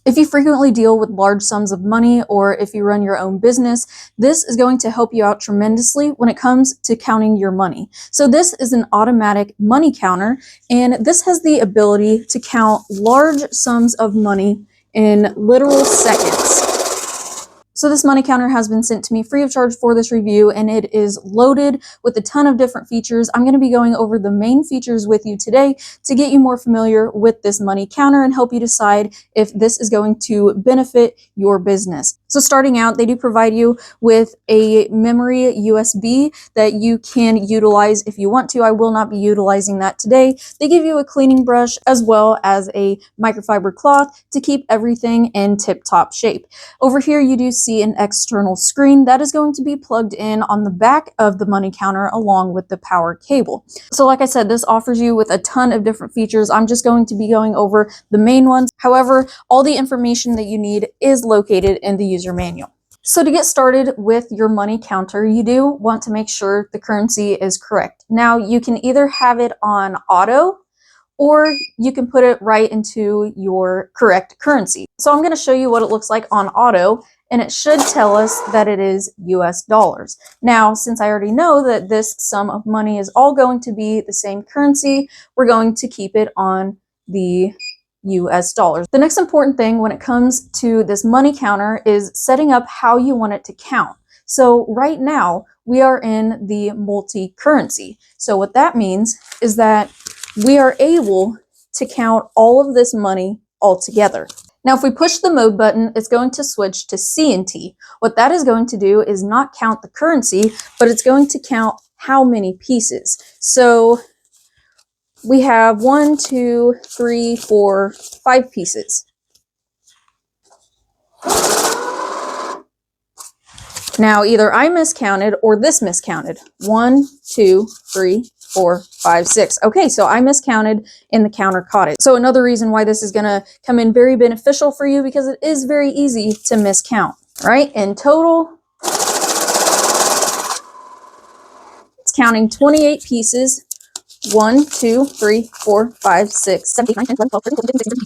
If you frequently deal with large sums of money, or if you run your own business, this is going to help you out tremendously when it comes to counting your money. So this is an automatic money counter, and this has the ability to count large sums of money in literal seconds. So this money counter has been sent to me free of charge for this review, and it is loaded with a ton of different features. I'm going to be going over the main features with you today to get you more familiar with this money counter and help you decide if this is going to benefit your business. So starting out, they do provide you with a memory USB that you can utilize if you want to. I will not be utilizing that today. They give you a cleaning brush as well as a microfiber cloth to keep everything in tip-top shape. Over here, you do see an external screen that is going to be plugged in on the back of the money counter along with the power cable. So like I said, this offers you with a ton of different features. I'm just going to be going over the main ones. However, all the information that you need is located in the user manual. So to get started with your money counter, you do want to make sure the currency is correct. Now, you can either have it on auto, or you can put it right into your correct currency. So I'm going to show you what it looks like on auto, and it should tell us that it is US dollars. Now, since I already know that this sum of money is all going to be the same currency, we're going to keep it on the US dollars. The next important thing when it comes to this money counter is setting up how you want it to count. So right now, we are in the multi-currency. So what that means is that we are able to count all of this money all together. Now, if we push the mode button, it's going to switch to C&T. What that is going to do is not count the currency, but it's going to count how many pieces. So we have 1, 2, 3, 4, 5 pieces. Now, either I miscounted or this miscounted. 1, 2, 3, 4, 5, 6. Okay, so I miscounted and the counter caught it. So another reason why this is going to come in very beneficial for you, because it is very easy to miscount, right? In total, it's counting 28 pieces. 1, 2, 3, 4, 5, 6, 7, 8, 9, 10, 11, 12, 13, 14, 15, 16, 17, 18,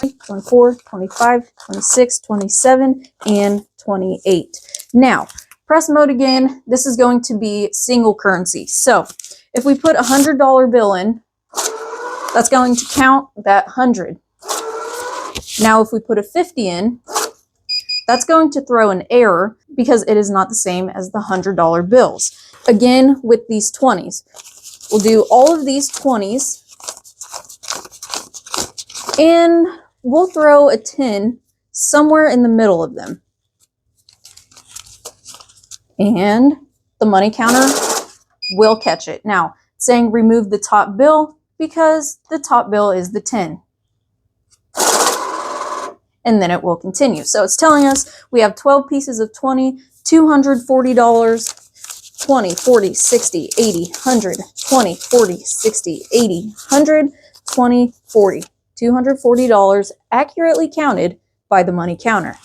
19, 20, 24, 25, 26, 27, and 28. Now, press mode again. This is going to be single currency. So if we put a $100 bill in, that's going to count that 100. Now, if we put a 50 in, that's going to throw an error because it is not the same as the $100 bills. Again, with these 20s, we'll do all of these 20s, and we'll throw a 10 somewhere in the middle of them. And the money counter will catch it. Now, it's saying remove the top bill because the top bill is the 10. And then it will continue. So it's telling us we have 12 pieces of 20, $240, 20, 40, 60, 80, 100, 20, 40, 60, 80, 100, 20, 40. $240 accurately counted by the money counter.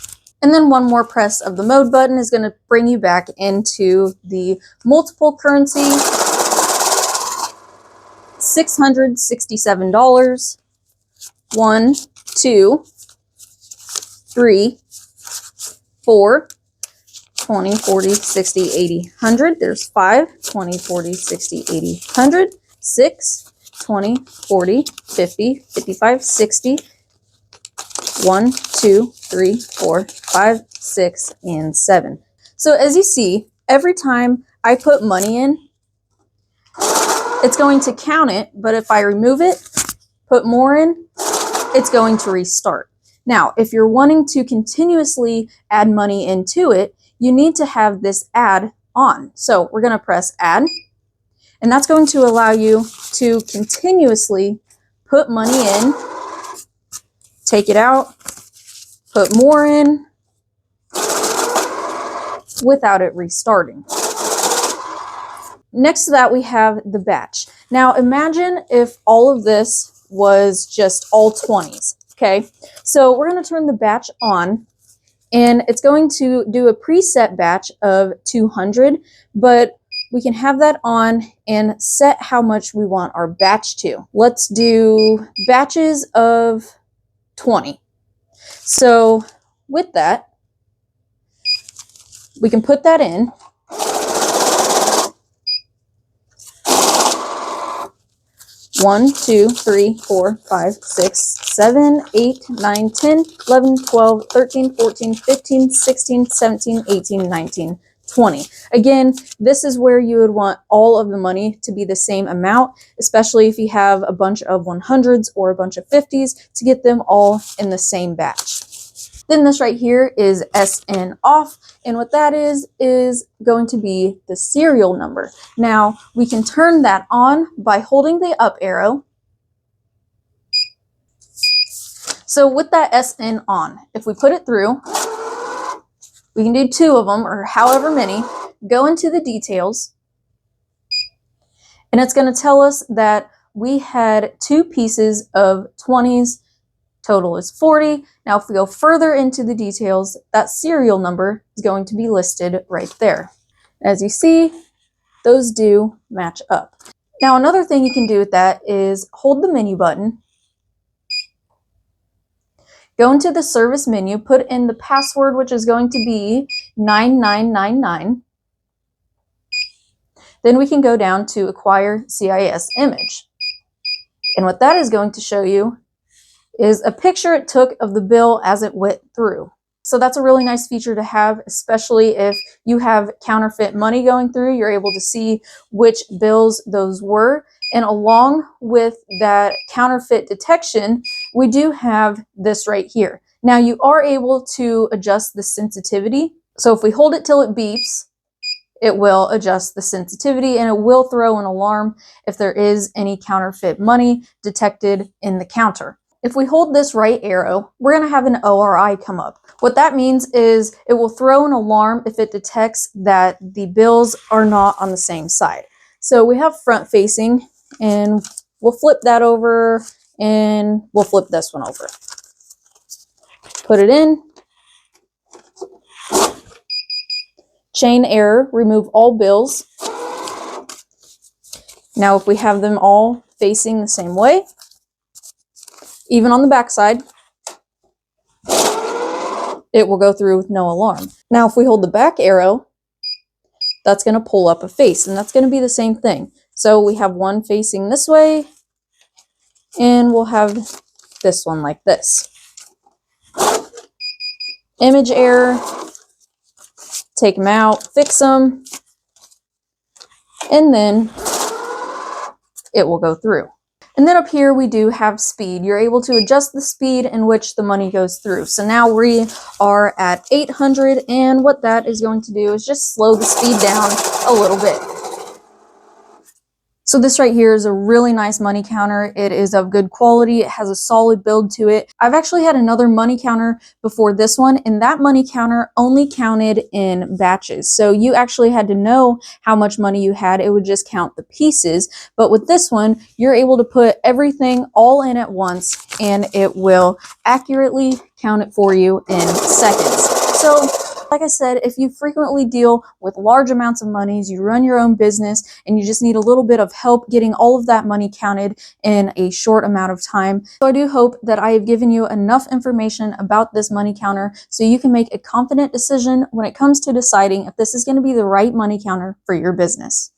And then one more press of the mode button is going to bring you back into the multiple currency. $667. 1, 2, 3, 4, 20, 40, 60, 80, 100. There's 5, 20, 40, 60, 80, 100. 6, 20, 40, 50, 55, 60. 1, 2, 3, 4, 5, 6, and 7. So as you see, every time I put money in, it's going to count it, but if I remove it, put more in, it's going to restart. Now, if you're wanting to continuously add money into it, you need to have this add on. So we're going to press add, and that's going to allow you to continuously put money in, take it out, put more in, without it restarting. Next to that, we have the batch. Now imagine if all of this was just all 20s, okay? So we're going to turn the batch on, and it's going to do a preset batch of 200, but we can have that on and set how much we want our batch to. Let's do batches of 20. So with that, we can put that in. 1, 2, 3, 4, 5, 6, 7, 8, 9, 10, 11, 12, 13, 14, 15, 16, 17, 18, 19, 20. Again, this is where you would want all of the money to be the same amount, especially if you have a bunch of 100s or a bunch of 50s, to get them all in the same batch. Then this right here is SN off, and what that is going to be the serial number. Now, we can turn that on by holding the up arrow. So with that SN on, if we put it through, we can do 2 of them or however many, go into the details, and it's going to tell us that we had 2 pieces of 20s. Total is 40. Now, if we go further into the details, that serial number is going to be listed right there. As you see, those do match up. Now, another thing you can do with that is hold the menu button, go into the service menu, put in the password, which is going to be 9999. Then we can go down to acquire CIS image. And what that is going to show you is a picture it took of the bill as it went through. So that's a really nice feature to have, especially if you have counterfeit money going through. You're able to see which bills those were. And along with that counterfeit detection, we do have this right here. Now, you are able to adjust the sensitivity. So if we hold it till it beeps, it will adjust the sensitivity, and it will throw an alarm if there is any counterfeit money detected in the counter. If we hold this right arrow, we're going to have an ORI come up. What that means is it will throw an alarm if it detects that the bills are not on the same side. So we have front facing, and we'll flip that over, and we'll flip this one over. Put it in. Chain error, remove all bills. Now if we have them all facing the same way, even on the back side, it will go through with no alarm. Now, if we hold the back arrow, that's going to pull up a face, and that's going to be the same thing. So we have one facing this way, and we'll have this one like this. Image error, take them out, fix them, and then it will go through. And then up here we do have speed. You're able to adjust the speed in which the money goes through. So now we are at 800, and what that is going to do is just slow the speed down a little bit. So this right here is a really nice money counter. It is of good quality. It has a solid build to it. I've actually had another money counter before this one, and that money counter only counted in batches. So you actually had to know how much money you had. It would just count the pieces. But with this one, you're able to put everything all in at once, and it will accurately count it for you in seconds. So like I said, if you frequently deal with large amounts of monies, you run your own business, and you just need a little bit of help getting all of that money counted in a short amount of time. So I do hope that I have given you enough information about this money counter so you can make a confident decision when it comes to deciding if this is going to be the right money counter for your business.